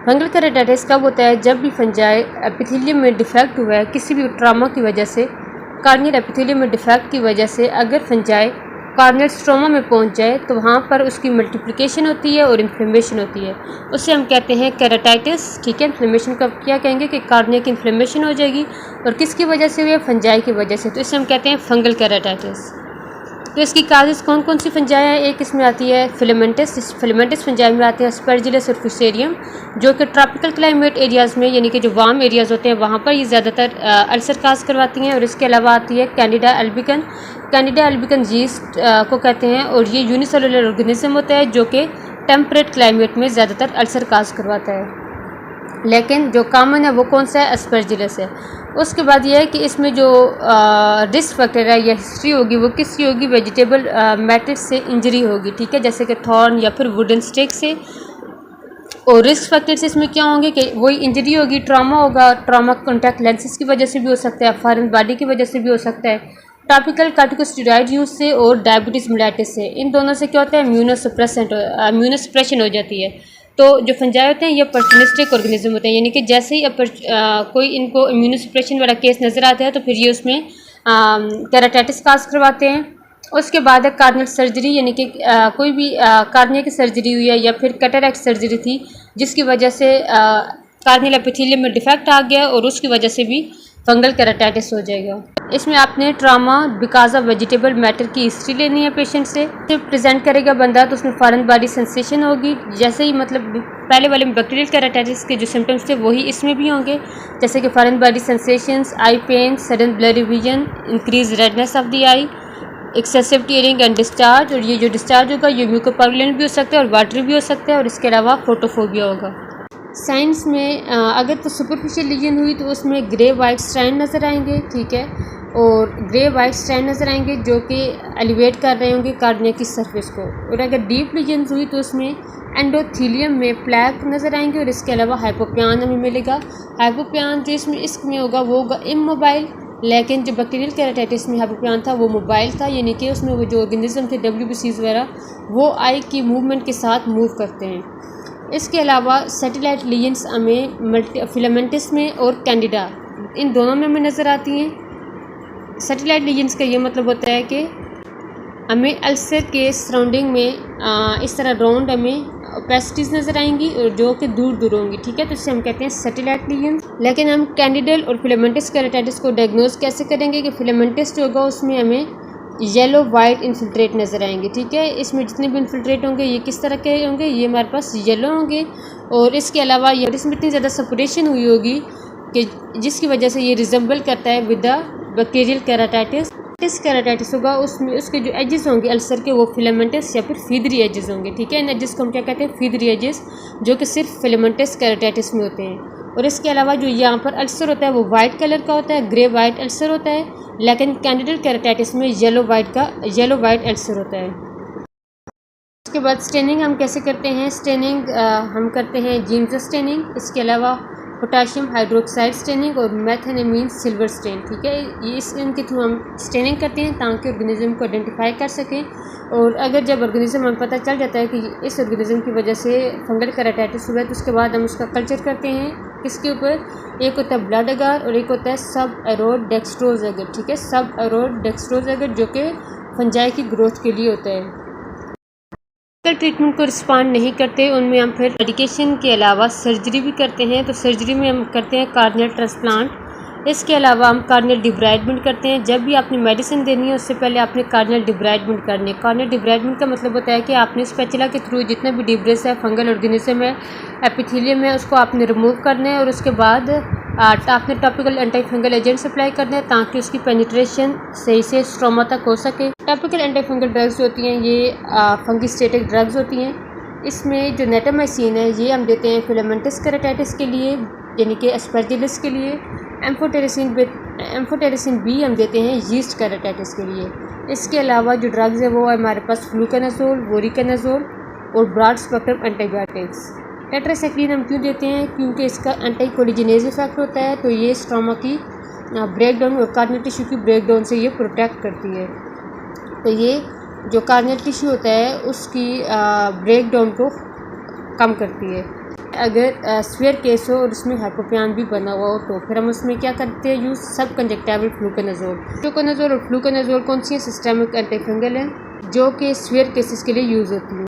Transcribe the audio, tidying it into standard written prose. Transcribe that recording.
Fungal केराटिटिस कब होता है? जब भी फंजाई एपिथेलियम में डिफेक्ट हुआ है किसी भी ट्रामा की वजह से, कार्नियल एपिथेलियम में डिफेक्ट की वजह से अगर फंजाई कार्नियल स्ट्रोमा में पहुंच जाए तो वहाँ पर उसकी मल्टीप्लिकेशन होती है और इन्फ्लेमेशन होती है, उसे हम कहते हैं केराटाइटिस। ठीक है, इन्फ्लेमेशन का क्या कहेंगे कि कार्निया की इन्फ्लेमेशन हो जाएगी, और किसकी वजह से हुई है? फंजाई की वजह से, तो इसे हम कहते हैं फंगल केराटाइटिस। तो इसकी काजेस कौन कौन सी फंजाई है? एक इसमें आती है फिलामेंटस। इस फिलामेंटस फंजाई में आते हैं अस्परजिलस और फुसेरियम, जो कि ट्रॉपिकल क्लाइमेट एरियाज़ में यानी कि जो वार्म एरियाज़ होते हैं वहाँ पर ये ज़्यादातर अल्सर काज करवाती हैं। और इसके अलावा आती है Candida albicans. Candida albicans yeast को कहते हैं, और ये यूनिसेलुलर ऑर्गेनिज्म होता है जो कि टेम्परेट क्लाइमेट में ज़्यादातर अल्सर काज करवाता है, लेकिन जो कॉमन है वो कौन सा है? अस्परजिलस है। उसके बाद ये है कि इसमें जो रिस्क फैक्टर है या हिस्ट्री होगी वो किसकी होगी? वेजिटेबल मैटर से इंजरी होगी, ठीक है, जैसे कि थॉर्न या फिर वुडन स्टिक से। और रिस्क फैक्टर्स इसमें क्या होंगे कि वही इंजरी होगी, ट्रामा होगा, ट्रामा कॉन्टैक्ट लेंसेज की वजह से भी हो सकता है, फॉरेन बॉडी की वजह से भी हो सकता है, टॉपिकल कॉर्टिकोस्टेरॉइड यूज से और डायबिटीज़ मेलाइटिस से। इन दोनों से क्या होता है? इम्यूनोसप्रेशन हो जाती है। तो जो फंजाई होते हैं ये ऑपर्चुनिस्टिक ऑर्गेनिज्म होते हैं, यानी कि जैसे ही कोई इनको इम्यूनोसप्रेशन वाला केस नज़र आता है तो फिर ये उसमें केराटाइटिस काज करवाते हैं। उसके बाद है कार्नियल सर्जरी, यानी कि कोई भी कार्निया की सर्जरी हुई है या फिर कैटरैक्ट सर्जरी थी जिसकी वजह से कार्नियल एपिथेलियम में डिफेक्ट आ गया और उसकी वजह से भी फंगल केराटाइटिस हो जाएगा। इसमें आपने trauma because of vegetable matter की हिस्ट्री लेनी है पेशेंट से। जब प्रेजेंट करेगा बंदा तो उसमें फॉरेन बॉडी सेंसेशन होगी, जैसे ही मतलब पहले वाले में बैक्टीरियल केराटाइटिस के जो सिम्टम्स थे वही इसमें भी होंगे, जैसे कि foreign body sensations, eye pain, sudden blurry vision, increase redness of the eye, excessive tearing and discharge. और ये जो डिस्चार्ज होगा ये म्यूकोपैगुलेंट भी हो सकता है और वाटरी भी हो सकता है, और इसके अलावा फोटोफोबिया होगा। साइंस में अगर तो सुपरफिशियल लीजन हुई तो उसमें ग्रे वाइट स्ट्रैंड नज़र आएंगे, ठीक है, और ग्रे वाइट स्ट्रैंड नज़र आएंगे जो कि एलिवेट कर रहे होंगे कार्निया की सरफेस को। और अगर डीप लीजन हुई तो उसमें एंडोथीलियम में प्लैक नज़र आएंगे, और इसके अलावा हाइपोपियान हमें मिलेगा। हाइपोपियान जो इसमें इसमें होगा वो होगा इमोबाइल, लेकिन जो बैक्टीरियल केराटाइटिस में हाइपोपियान था वो मोबाइल था, यानी कि उसमें वो जो ऑर्गेनिज्म थे WBCs वगैरह वो आई की मूवमेंट के साथ मूव करते हैं। इसके अलावा सैटेलाइट लीजन्स हमें फिलामेंटिस में और कैंडिडा इन दोनों में हमें नज़र आती हैं। सैटेलाइट लीजन्स का ये मतलब होता है कि हमें अल्सर के सराउंडिंग में इस तरह राउंड हमें ओपेसिटीज़ नज़र आएंगी और जो कि दूर दूर होंगी, ठीक है, तो इसे हम कहते हैं सैटेलाइट लीजन्स। लेकिन हम कैंडिडल और फिलामेंटिस केराटाइटिस को डायग्नोज कैसे करेंगे कि फिलामेंटिस जो होगा उसमें हमें येलो वाइट इन्फिल्ट्रेट नज़र आएंगे, ठीक है। इसमें जितने भी इन्फिल्ट्रेट होंगे ये किस तरह के होंगे? ये हमारे पास येलो होंगे, और इसके अलावा ये इसमें इतनी ज़्यादा सेपरेशन हुई होगी कि जिसकी वजह से ये रिजेंबल करता है with the bacterial keratitis. Keratitis होगा उसमें उसके जो एजेस होंगे अल्सर के वो फिलामेंटस या फिर फीदरी एजेस होंगे, ठीक है। इन एजेस को हम क्या कहते हैं? फीदरी एजेस, जो कि सिर्फ फिलामेंटस केराटाइटिस में होते हैं। और इसके अलावा जो यहाँ पर अल्सर होता है वो वाइट कलर का होता है, ग्रे वाइट अल्सर होता है, लेकिन कैंडिडल केराटाइटिस में येलो वाइट अल्सर होता है। उसके बाद स्टेनिंग हम कैसे करते हैं? स्टेनिंग हम करते हैं जीम्स स्टेनिंग, इसके अलावा पोटाशियम हाइड्रोक्साइड स्टेनिंग और मेथेनामीन सिल्वर स्टेन, ठीक है। ये इनके थ्रू हम स्टेनिंग करते हैं ताकि ऑर्गेनिज्म को आइडेंटिफाई कर सकें। और अगर जब ऑर्गेनिज्म हमें पता चल जाता है कि इस ऑर्गेनिज्म की वजह से फंगल केराटाइटिस हुआ है तो उसके बाद हम उसका कल्चर करते हैं किसके ऊपर? एक होता है ब्लड अगर और एक होता है सब एरोड डेक्सट्रोज अगर, ठीक है, सब एरोड डेक्सट्रोज अगर, जो कि फंजाई की ग्रोथ के लिए होता है। ट्रीटमेंट को रिस्पॉन्ड नहीं करते उनमें हम फिर मेडिकेशन के अलावा सर्जरी भी करते हैं। तो सर्जरी में हम करते हैं कार्नियल ट्रांसप्लांट, इसके अलावा हम कार्नियल डिब्राइडमेंट करते हैं। जब भी आपने मेडिसिन देनी है उससे पहले आपने कार्नियल डिब्राइडमेंट करनी है। कार्नियल डिब्राइडमेंट का मतलब होता है कि आपने स्पैचुला के थ्रू जितने भी डिब्रेस है, फंगल ऑर्गेनिज्म है, एपिथेलियम है, उसको आपने रिमूव करना है और उसके बाद आपने topical anti fungal agents apply करने हैं ताकि उसकी पेनिट्रेशन सही से स्ट्रोमा तक हो सके। टॉपिकल एंटी फंगल ड्रग्स होती हैं ये फंगिस्टेटिक ड्रग्स होती हैं। इसमें जो नेटामाइसिन है ये हम देते हैं फिलामेंटिस केराटाइटिस के लिए, यानी कि एस्परजिलस के लिए। एम्फोटेरिसिन बी हम देते हैं यीस्ट केराटाइटिस के लिए। इसके अलावा जो ड्रग्स है वो हमारे पास फ्लूकोनाजोल, वोरिकोनाजोल और ब्रॉड स्पेक्ट्रम एंटीबायोटिक्स। टेट्रासाइक्लिन हम क्यों देते हैं? क्योंकि इसका एंटी कोलिजिनेज इफेक्ट होता है, तो ये स्ट्रोमा की ब्रेकडाउन और कार्नियल टिश्यू की ब्रेकडाउन से ये प्रोटेक्ट करती है। तो ये जो कार्नियल टिश्यू होता है उसकी ब्रेकडाउन को कम करती है। अगर स्फीयर केस हो और उसमें हाइपोपियान भी बना हुआ हो तो फिर हम उसमें क्या करते हैं यूज़ सब कंजक्टाइवल फ्लूकोनाजोल। फ्लूकोनाजोल और फ्लूकोनाजोल कौन सी सिस्टमिक एंटीफंगल हैं जो कि स्फीयर केसेस के लिए यूज़ होती हैं।